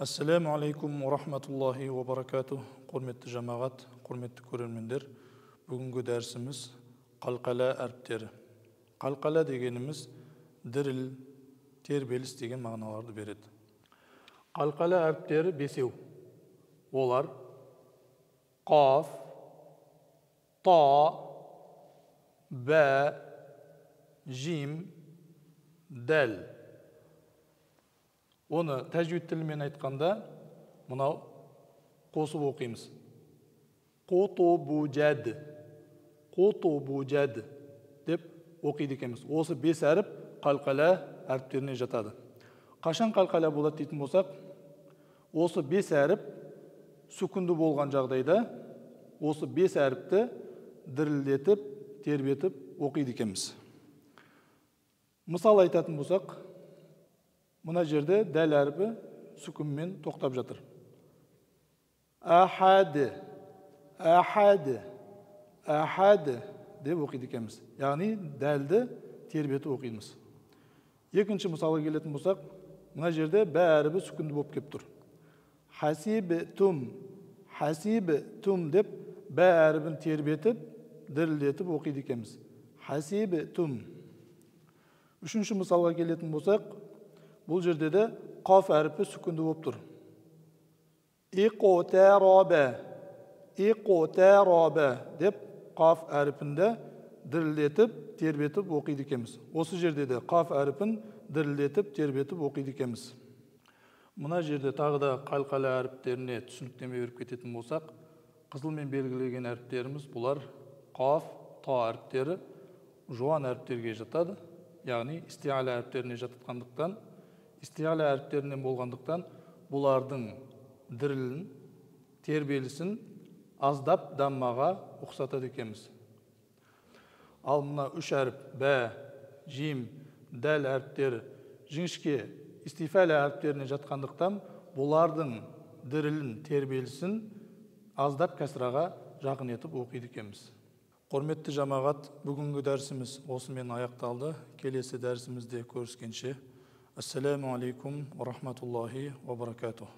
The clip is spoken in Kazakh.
Ассаламу алейкум ва рахматуллахи ва баракатух. Құрметті жамағат, құрметті көрермендер, бүгінгі дәрісіміз қалқала әріптері. Қалқала дегеніміз діріл, тербеліс деген мағыналарды береді. Қалқала әріптері бесеу. Олар қаф, та, бә, жим, дәл. Оны тәжвид тілімен айтқанда, мынау қосып оқимыз. Қоту бұжәд, қоту бұжәд деп оқиды екенбіз. Осы бес әріп қалқала әріптеріне жатады. Қашан қалқала болады дейтін болсақ, осы бес әріп сүкінді болған жағдайда, осы бес әріпті дірілдетіп, тербетіп оқиды екенбіз. Мысал айтатын болсақ, мына жерде дәл әріпі сүкінмен тоқтап жатыр. Ахады, ахады, ахады деп оқиды екенбіз. Яғни дәлді тербетіп оқимыз. Екінші мысалға келетін болсақ, мына жерде бә әріпі сүкінді болып кеп тұр. Хасибі тұм деп бә әріпін тербетіп, дірілдетіп оқиды екенбіз. Хасибі тұм. Үшінші мысалға келетін болсақ, бұл жерде де қаф әріпі сүкінді болып тұр. Иқотәрабә деп қаф әріпінде дірілдетіп, тербетіп оқиды екенбіз. Осы жерде де қаф әріпін дірілдетіп, тербетіп оқиды екенбіз. Мына жерде тағы да қалқала әріптеріне түсініктеме беріп кететін болсақ, қызылмен белгілеген әріптеріміз бұлар қаф, та әріптері жуан әріптерге жатады. Яғни истиала әріптеріне жатқандықтан, истиала әріптерінен болғандықтан, бұлардың дірілін, тербелісін аздап даммаға ұқсатады екенбіз. Ал мына үш әріп, бә, жим, дәл әріптері жіңішке истифала әріптеріне жатқандықтан, бұлардың дірілін, тербелісін аздап кәсіраға жақын етіп оқиды екенбіз. Құрметті жамағат, бүгінгі дәрісіміз осымен аяқталды. Келесі дәрісімізде көріскенше. Ассаламу алейкум ва рахматуллахи ва баракатух.